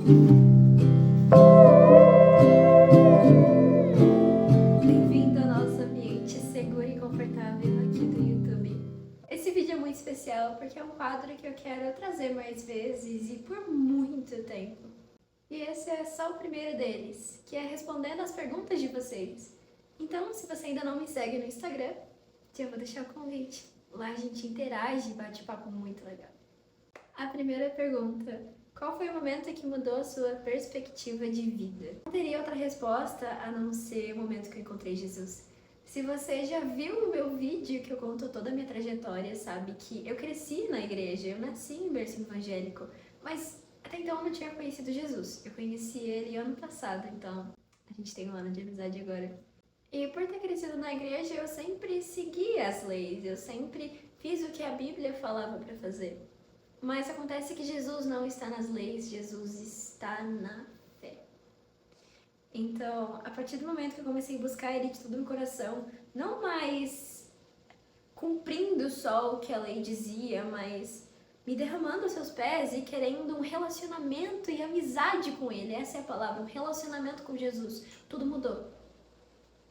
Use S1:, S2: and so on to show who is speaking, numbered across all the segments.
S1: Bem-vindo ao nosso ambiente seguro e confortável aqui do YouTube. Esse vídeo é muito especial porque é um quadro que eu quero trazer mais vezes e por muito tempo. E esse é só o primeiro deles, que é respondendo as perguntas de vocês. Então, se você ainda não me segue no Instagram, já vou deixar o convite. Lá a gente interage e bate papo muito legal. A primeira pergunta: qual foi o momento que mudou a sua perspectiva de vida? Não teria outra resposta a não ser o momento que eu encontrei Jesus. Se você já viu o meu vídeo que eu conto toda a minha trajetória, sabe que eu cresci na igreja, eu nasci em berço evangélico, mas até então eu não tinha conhecido Jesus. Eu conheci ele ano passado, então a gente tem um ano de amizade agora. E por ter crescido na igreja, eu sempre segui as leis, eu sempre fiz o que a Bíblia falava para fazer. Mas acontece que Jesus não está nas leis, Jesus está na fé. Então, a partir do momento que eu comecei a buscar Ele de todo o meu coração, não mais cumprindo só o que a lei dizia, mas me derramando aos seus pés e querendo um relacionamento e amizade com Ele, essa é a palavra, um relacionamento com Jesus, tudo mudou.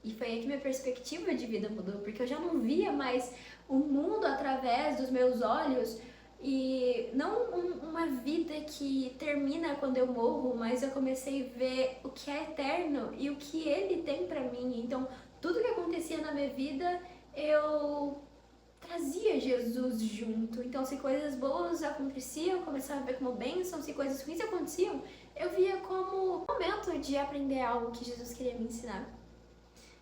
S1: E foi aí que minha perspectiva de vida mudou, porque eu já não via mais o mundo através dos meus olhos, e não uma vida que termina quando eu morro, mas eu comecei a ver o que é eterno e o que Ele tem pra mim. Então, tudo que acontecia na minha vida, eu trazia Jesus junto. Então, se coisas boas aconteciam, eu começava a ver como bênção. Se coisas ruins aconteciam, eu via como um momento de aprender algo que Jesus queria me ensinar.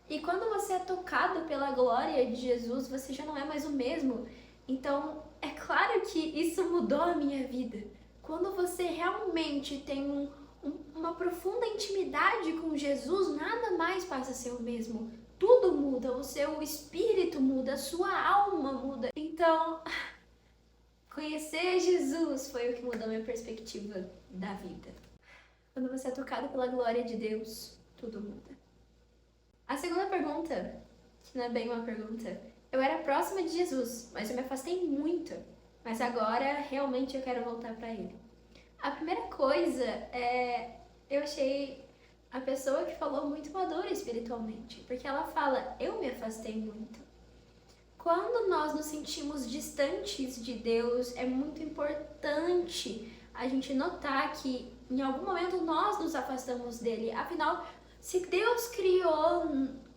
S1: E quando você é tocado pela glória de Jesus, você já não é mais o mesmo. Então, é claro que isso mudou a minha vida. Quando você realmente tem uma profunda intimidade com Jesus, nada mais passa a ser o mesmo. Tudo muda, o seu espírito muda, a sua alma muda. Então, conhecer Jesus foi o que mudou a minha perspectiva da vida. Quando você é tocado pela glória de Deus, tudo muda. A segunda pergunta, que não é bem uma pergunta, eu era próxima de Jesus, mas eu me afastei muito. Mas agora, realmente, eu quero voltar para Ele. A primeira coisa eu achei a pessoa que falou muito madura espiritualmente, porque ela fala, eu me afastei muito. Quando nós nos sentimos distantes de Deus, é muito importante a gente notar que em algum momento nós nos afastamos dele. Afinal, se Deus criou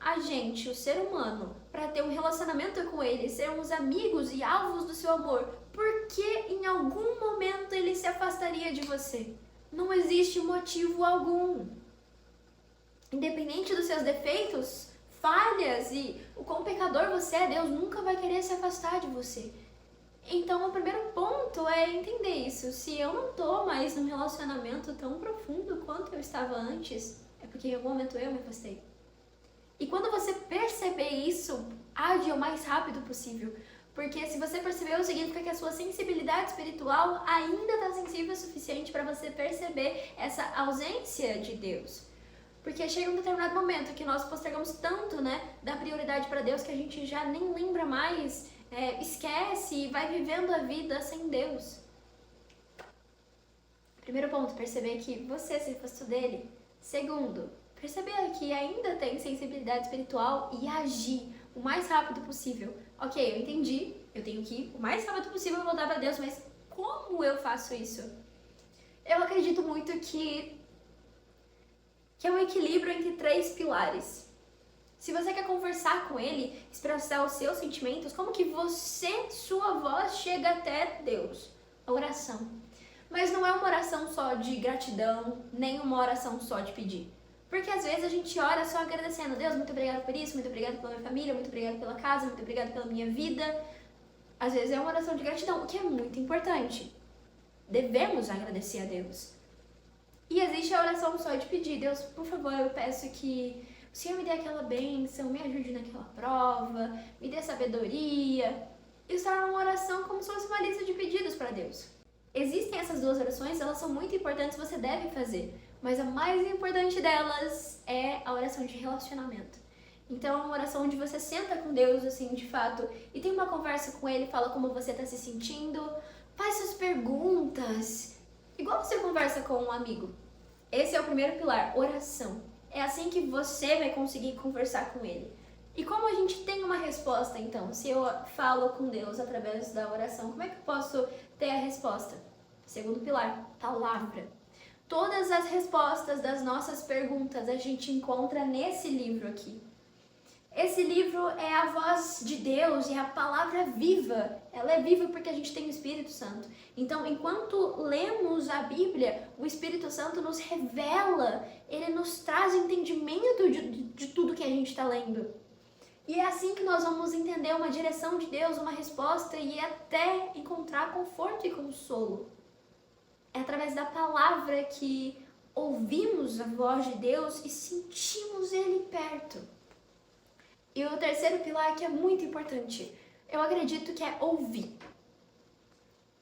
S1: a gente, o ser humano, para ter um relacionamento com Ele, sermos amigos e alvos do seu amor, por que em algum momento Ele se afastaria de você? Não existe motivo algum. Independente dos seus defeitos, falhas e o quão pecador você é, Deus nunca vai querer se afastar de você. Então, o primeiro ponto é entender isso. Se eu não tô mais num relacionamento tão profundo quanto eu estava antes, é porque em algum momento eu me afastei. E quando você perceber isso, age o mais rápido possível. Porque se você percebeu, significa que a sua sensibilidade espiritual ainda está sensível o suficiente para você perceber essa ausência de Deus. Porque chega um determinado momento que nós postergamos tanto, da prioridade para Deus que a gente já nem lembra mais, esquece e vai vivendo a vida sem Deus. Primeiro ponto, perceber que você se afastou dele. Segundo, perceber que ainda tem sensibilidade espiritual e agir o mais rápido possível. Ok, eu entendi, eu tenho que ir o mais rápido possível voltar para Deus, mas como eu faço isso? Eu acredito muito que é um equilíbrio entre 3 pilares. Se você quer conversar com Ele, expressar os seus sentimentos, como que sua voz chega até Deus? A oração. Mas não é uma oração só de gratidão, nem uma oração só de pedir. Porque às vezes a gente ora só agradecendo. Deus, muito obrigado por isso, muito obrigado pela minha família, muito obrigado pela casa, muito obrigado pela minha vida. Às vezes é uma oração de gratidão, o que é muito importante. Devemos agradecer a Deus. E existe a oração só de pedir. Deus, por favor, eu peço que o Senhor me dê aquela bênção, me ajude naquela prova, me dê sabedoria. Isso é uma oração como se fosse uma lista de pedidos para Deus. Existem essas 2 orações, elas são muito importantes, você deve fazer. Mas a mais importante delas é a oração de relacionamento. Então é uma oração onde você senta com Deus, assim, de fato, e tem uma conversa com Ele, fala como você está se sentindo, faz suas perguntas igual você conversa com um amigo. Esse é o primeiro pilar, oração. É assim que você vai conseguir conversar com ele. E como a gente tem uma resposta, então? Se eu falo com Deus através da oração, como é que eu posso ter a resposta? Segundo pilar, palavra. Todas as respostas das nossas perguntas a gente encontra nesse livro aqui. Esse livro é a voz de Deus, é a palavra viva. Ela é viva porque a gente tem o Espírito Santo. Então, enquanto lemos a Bíblia, o Espírito Santo nos revela, ele nos traz entendimento de tudo que a gente está lendo. E é assim que nós vamos entender uma direção de Deus, uma resposta e até encontrar conforto e consolo. É através da palavra que ouvimos a voz de Deus e sentimos Ele perto. E o terceiro pilar que é muito importante, eu acredito que é ouvir.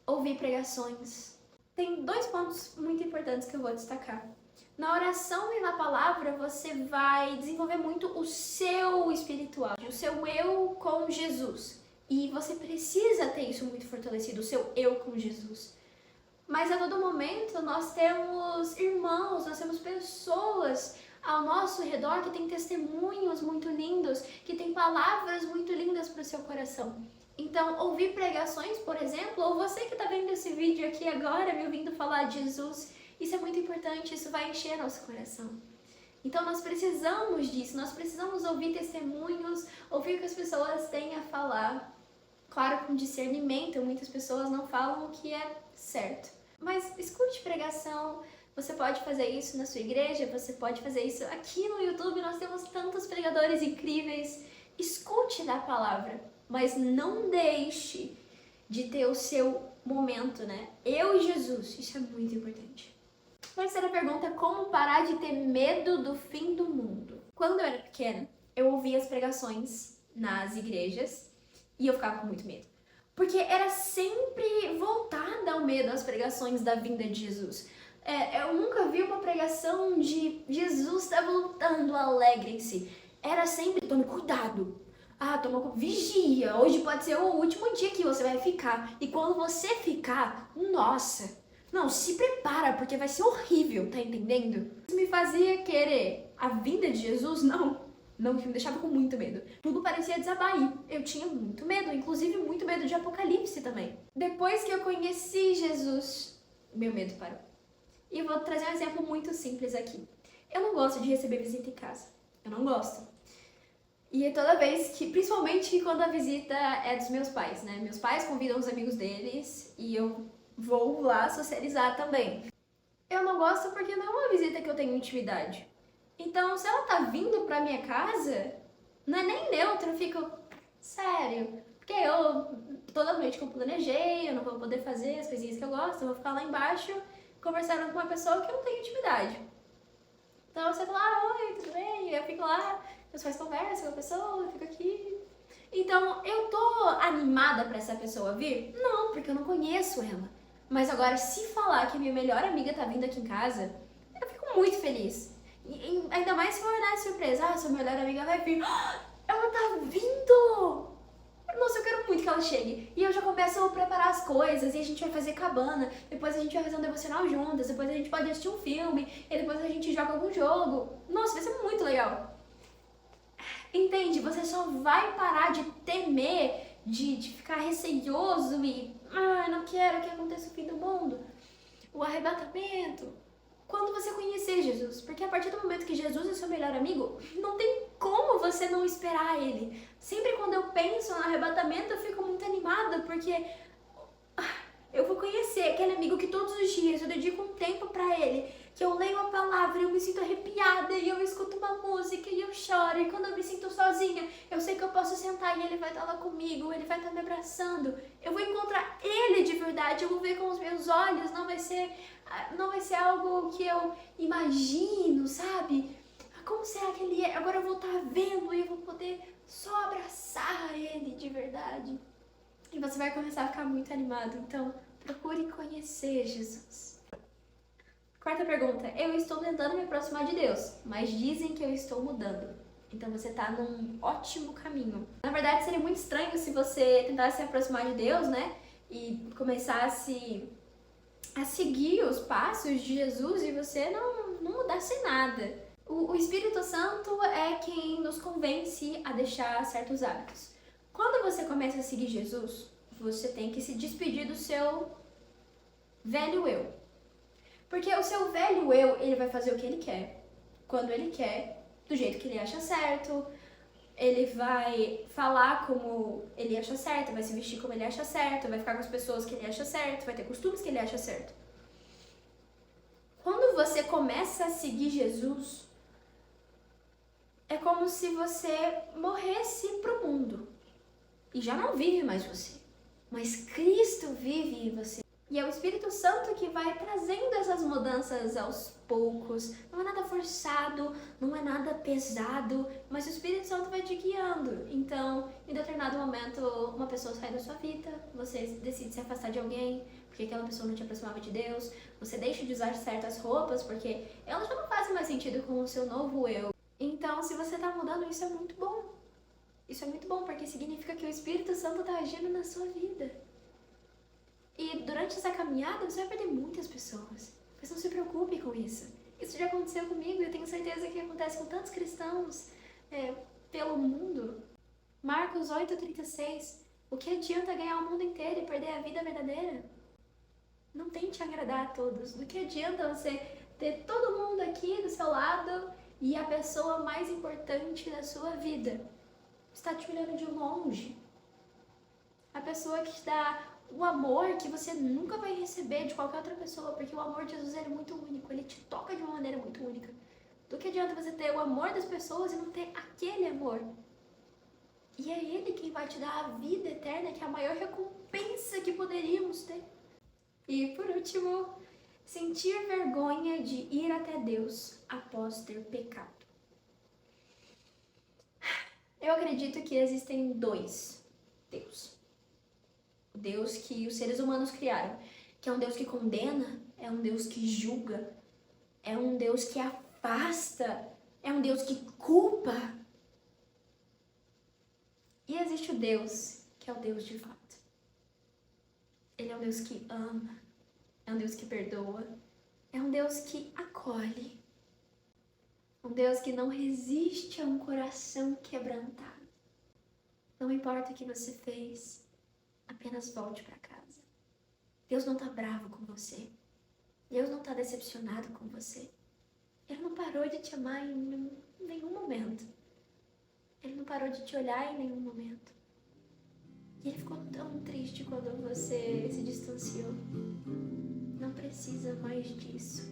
S1: Ouvir pregações. Tem 2 pontos muito importantes que eu vou destacar. Na oração e na palavra, você vai desenvolver muito o seu espiritual, o seu eu com Jesus. E você precisa ter isso muito fortalecido, o seu eu com Jesus. Mas a todo momento nós temos irmãos, nós temos pessoas ao nosso redor que têm testemunhos muito lindos, que têm palavras muito lindas para o seu coração. Então, ouvir pregações, por exemplo, ou você que está vendo esse vídeo aqui agora, me ouvindo falar de Jesus, isso é muito importante, isso vai encher nosso coração. Então, nós precisamos disso, nós precisamos ouvir testemunhos, ouvir o que as pessoas têm a falar. Claro, com discernimento, muitas pessoas não falam o que é certo. Mas escute pregação, você pode fazer isso na sua igreja, você pode fazer isso aqui no YouTube, nós temos tantos pregadores incríveis. Escute da palavra, mas não deixe de ter o seu momento, né? Eu e Jesus, isso é muito importante. Terceira pergunta, como parar de ter medo do fim do mundo? Quando eu era pequena, eu ouvia as pregações nas igrejas e eu ficava com muito medo. Porque era sempre voltada ao medo as pregações da vinda de Jesus. Eu nunca vi uma pregação de Jesus está voltando, alegrem-se. Era sempre, tome cuidado. Vigia, hoje pode ser o último dia que você vai ficar. E quando você ficar, nossa, não, se prepara, porque vai ser horrível, tá entendendo? Isso me fazia querer a vinda de Jesus? Não, que me deixava com muito medo. Tudo parecia desabar aí. Eu tinha muito medo, inclusive muito medo de Apocalipse também. Depois que eu conheci Jesus, meu medo parou. E eu vou trazer um exemplo muito simples aqui. Eu não gosto de receber visita em casa. Eu não gosto. E toda vez que, principalmente quando a visita é dos meus pais, né? Meus pais convidam os amigos deles e eu vou lá socializar também. Eu não gosto porque não é uma visita que eu tenho intimidade. Então, se ela tá vindo pra minha casa, não é nem neutro, eu fico, sério, porque toda noite que eu planejei, eu não vou poder fazer as coisinhas que eu gosto, eu vou ficar lá embaixo conversando com uma pessoa que eu não tenho intimidade. Então, você tá lá, oi, tudo bem? Eu fico lá, meus pais conversam com a pessoa, eu fico aqui. Então, eu tô animada pra essa pessoa vir? Não, porque eu não conheço ela. Mas agora, se falar que a minha melhor amiga tá vindo aqui em casa, eu fico muito feliz. E ainda mais se for dar surpresa, sua melhor amiga vai vir. Ela tá vindo! Nossa, eu quero muito que ela chegue. E eu já começo a preparar as coisas, e a gente vai fazer cabana, depois a gente vai fazer um devocional juntas, depois a gente pode assistir um filme, e depois a gente joga algum jogo. Nossa, vai ser muito legal. Entende? Você só vai parar de temer, de ficar receioso e não quero que aconteça o fim do mundo, o arrebatamento, quando você conhecer Jesus. Porque a partir do momento que Jesus é seu melhor amigo, não tem como você não esperar ele. Sempre quando eu penso no arrebatamento, eu fico muito animada, porque eu vou conhecer aquele amigo que todos os dias eu dedico um tempo pra ele, que eu leio a palavra, eu me sinto arrepiada, e eu escuto uma música e eu choro, e quando eu me sinto sozinha, eu sei que eu posso sentar e ele vai estar lá comigo, ele vai estar me abraçando, eu vou encontrar ele de verdade, eu vou ver com os meus olhos, não vai ser algo que eu imagino, sabe? Como será que ele é? Agora eu vou estar vendo e eu vou poder só abraçar ele de verdade. E você vai começar a ficar muito animado, então procure conhecer Jesus. Quarta pergunta, eu estou tentando me aproximar de Deus, mas dizem que eu estou mudando. Então você está num ótimo caminho. Na verdade, seria muito estranho se você tentasse se aproximar de Deus, né? E começasse a seguir os passos de Jesus e você não mudasse nada. O Espírito Santo é quem nos convence a deixar certos hábitos. Quando você começa a seguir Jesus, você tem que se despedir do seu velho eu. Porque o seu velho eu, ele vai fazer o que ele quer, quando ele quer, do jeito que ele acha certo. Ele vai falar como ele acha certo, vai se vestir como ele acha certo, vai ficar com as pessoas que ele acha certo, vai ter costumes que ele acha certo. Quando você começa a seguir Jesus, é como se você morresse pro mundo e já não vive mais você, mas Cristo vive em você. E é o Espírito Santo que vai trazendo essas mudanças aos poucos. Não é nada forçado, não é nada pesado, mas o Espírito Santo vai te guiando. Então, em determinado momento, uma pessoa sai da sua vida, você decide se afastar de alguém, porque aquela pessoa não te aproximava de Deus. Você deixa de usar certas roupas, porque elas já não fazem mais sentido com o seu novo eu. Então, se você está mudando, isso é muito bom. Isso é muito bom, porque significa que o Espírito Santo está agindo na sua vida. E durante essa caminhada você vai perder muitas pessoas. Mas não se preocupe com isso. Isso já aconteceu comigo e eu tenho certeza que acontece com tantos cristãos pelo mundo. Marcos 8,36. O que adianta ganhar o mundo inteiro e perder a vida verdadeira? Não tente agradar a todos. Do que adianta você ter todo mundo aqui do seu lado e a pessoa mais importante da sua vida está te olhando de longe? A pessoa que te dá o amor que você nunca vai receber de qualquer outra pessoa, porque o amor de Jesus é muito único, ele te toca de uma maneira muito única. Do que adianta você ter o amor das pessoas e não ter aquele amor? E é ele quem vai te dar a vida eterna, que é a maior recompensa que poderíamos ter. E por último, sentir vergonha de ir até Deus após ter pecado. Eu acredito que existem dois Deus. O Deus que os seres humanos criaram, que é um Deus que condena, é um Deus que julga, é um Deus que afasta, é um Deus que culpa. E existe o Deus que é o Deus de fato. Ele é um Deus que ama, é um Deus que perdoa, é um Deus que acolhe, um Deus que não resiste a um coração quebrantado. Não importa o que você fez, apenas volte para casa. Deus não está bravo com você. Deus não está decepcionado com você. Ele não parou de te amar em nenhum momento. Ele não parou de te olhar em nenhum momento. E ele ficou tão triste quando você se distanciou. Não precisa mais disso.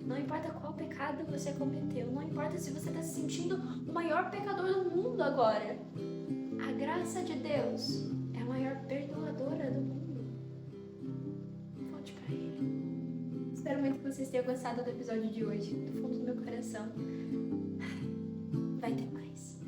S1: Não importa qual pecado você cometeu. Não importa se você está se sentindo o maior pecador do mundo agora. A graça de Deus é a maior perdoadora do mundo. Volte pra Ele. Espero muito que vocês tenham gostado do episódio de hoje. Do fundo do meu coração. Vai ter mais.